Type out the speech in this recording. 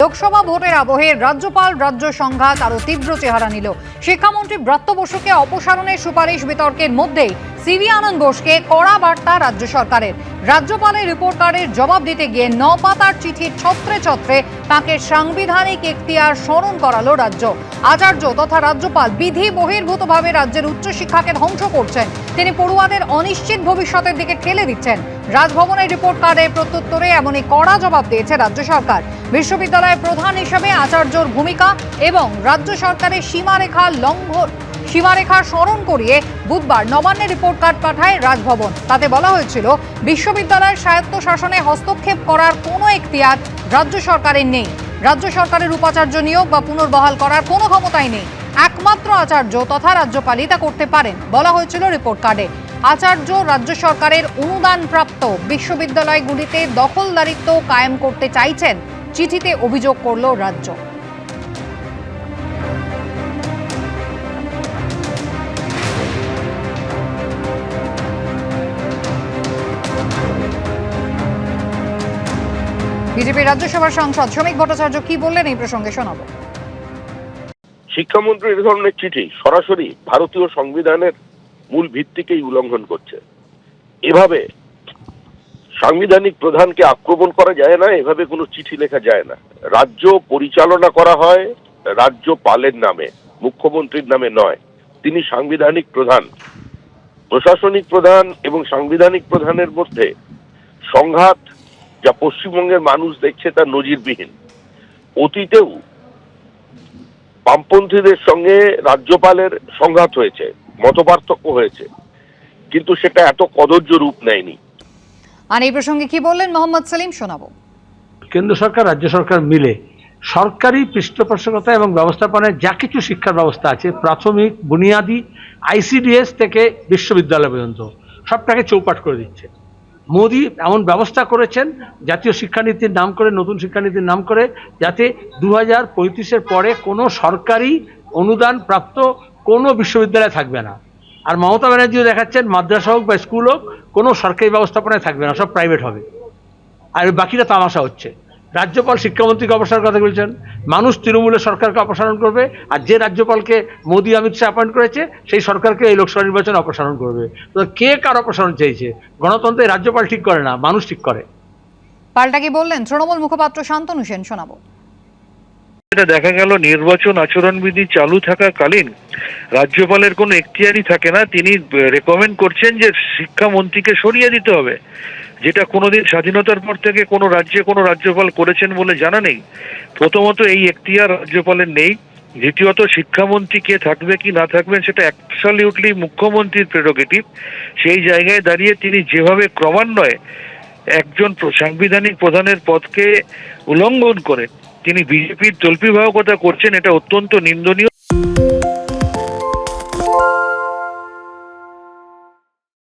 লোকসভা ভোটের আবহে রাজ্যপাল রাজ্য সংঘাত আরো তীব্র চেহারা নিল। শিক্ষামন্ত্রী ব্রাত্য বসুকে অপসারণের সুপারিশ বিতর্কের মধ্যেই সিভি আনন্দ বোসকে কড়া বার্তা রাজ্য সরকারের। রাজ্যপালের রিপোর্ট কার্ডের জবাব দিতে গিয়ে 9 পাতার চিঠির ছত্রে ছত্রে তাকে সাংবিধানিক এখতিয়ার স্মরণ করালো রাজ্য। আচার্য তথা রাজ্যপাল বিধি বহির্ভূতভাবে রাজ্যের উচ্চশিক্ষাকে ধ্বংস করছেন। তিনি পড়ুয়াদের অনিশ্চিত ভবিষ্যতের দিকে ঠেলে দিচ্ছেন। রাজভবনের রিপোর্ট কার্ডের প্রত্যুত্তরে এমনই কড়া জবাব দিয়েছে রাজ্য সরকার। বিশ্ববিদ্যালয়ের প্রধান হিসেবে আচার্যর ভূমিকা এবং রাজ্য সরকারের সীমারেখা স্মরণ করিয়ে বুধবার নবান্নের রিপোর্ট কার্ড পাঠায় রাজভবন। তাতে বলা হয়েছিল, বিশ্ববিদ্যালয়ের স্বায়ত্ত শাসনে হস্তক্ষেপ করার কোনো এখতিয়ার রাজ্য সরকারের নেই। রাজ্য সরকারের উপাচার্য নিয়োগ বা পুনর্বহাল করার কোনো ক্ষমতাই নেই। একমাত্র আচার্য তথা রাজ্যপালই তা করতে পারেন বলা হয়েছিল রিপোর্ট কার্ডে। আচার্য রাজ্য সরকারের অনুদানপ্রাপ্ত বিশ্ববিদ্যালয়গুলিতে দখলদারিত্ব কায়েম করতে চাইছেন, চিঠিতে অভিযোগ করল রাজ্য। বিজেপি রাজ্যসভার সাংসদ শ্রমিক ভট্টাচার্য কি বললেন এই প্রসঙ্গে শোনাবো। শিক্ষামন্ত্রী এই ধরনের চিঠি সরাসরি ভারতীয় সংবিধানের মূল ভিত্তিকেই উল্লঙ্ঘন করছে। এভাবে সাংবিধানিক প্রধানকে আক্রমণ করা যায় না, এভাবে কোনো চিঠি লেখা যায় না। রাজ্য পরিচালনা করা হয় রাজ্যপালের নামে, মুখ্যমন্ত্রীর নামে নয়। তিনি সাংবিধানিক প্রধান। প্রশাসনিক প্রধান এবং সাংবিধানিক প্রধানের মধ্যে সংঘাত যা পশ্চিমবঙ্গের মানুষ দেখছে তা নজিরবিহীন। অতীতেও বামপন্থীদের সঙ্গে রাজ্যপালের সংঘাত হয়েছে, মতপার্থক্য হয়েছে, কিন্তু সেটা এত কদর্য রূপ নেয়নি। আর এই প্রসঙ্গে কি বললেন মোহাম্মদ সেলিম শোনাবো। কেন্দ্র সরকার রাজ্য সরকার মিলে সরকারি পৃষ্ঠপোষকতা এবং ব্যবস্থাপনায় যা কিছু শিক্ষার ব্যবস্থা আছে, প্রাথমিক, বুনিয়াদি, আইসিডিএস থেকে বিশ্ববিদ্যালয় পর্যন্ত সবটাকে চৌপাট করে দিচ্ছে। মোদী এমন ব্যবস্থা করেছেন জাতীয় শিক্ষানীতির নাম করে, নতুন শিক্ষানীতির নাম করে, যাতে 2035-এর পরে কোনো সরকারি অনুদান প্রাপ্ত কোনো বিশ্ববিদ্যালয় থাকবে না। আর মমতা ব্যানার্জিও দেখাচ্ছেন মাদ্রাসা হোক বা স্কুল হোক, কোনো সরকারি ব্যবস্থাপনায় থাকবে না, সব প্রাইভেট হবে। আর বাকিটা তামাশা হচ্ছে। রাজ্যপাল শিক্ষামন্ত্রীকে অপসারণ কথা বলছেন, মানুষ তৃণমূলের সরকারকে অপসারণ করবে, আর যে রাজ্যপালকে মোদী অমিত শাহ অ্যাপয়েন্ট করেছে সেই সরকারকে এই লোকসভা নির্বাচনে অপসারণ করবে। তো কে কার অপসারণ চাইছে? গণতন্ত্রে রাজ্যপাল ঠিক করে না, মানুষ ঠিক করে। পাল্টা কি বললেন তৃণমূল মুখপাত্র শান্তনু সেন শোনাবো। এটা দেখা গেল নির্বাচন আচরণবিধি চালু থাকাকালীন রাজ্যপালের কোনো এখতিয়ারই থাকে না। তিনি রেকমেন্ড করছেন যে শিক্ষামন্ত্রীকে সরিয়ে দিতে হবে, যেটা কোনোদিন স্বাধীনতার পর থেকে কোনো রাজ্যে কোনো রাজ্যপাল করেছেন বলে জানা নেই। প্রথমত এই এখতিয়ার রাজ্যপালের নেই। দ্বিতীয়ত শিক্ষামন্ত্রী কে থাকবে কি না থাকবেন সেটা অ্যাবসলিউটলি মুখ্যমন্ত্রীর প্রেরোগেটিভ। সেই জায়গায় দাঁড়িয়ে তিনি যেভাবে ক্রমান্বয়ে একজন সাংবিধানিক প্রধানের পদকে উল্লঙ্ঘন করে তিনি বিজেপির তল্পিবাহকতা করছেন, এটা অত্যন্ত নিন্দনীয়।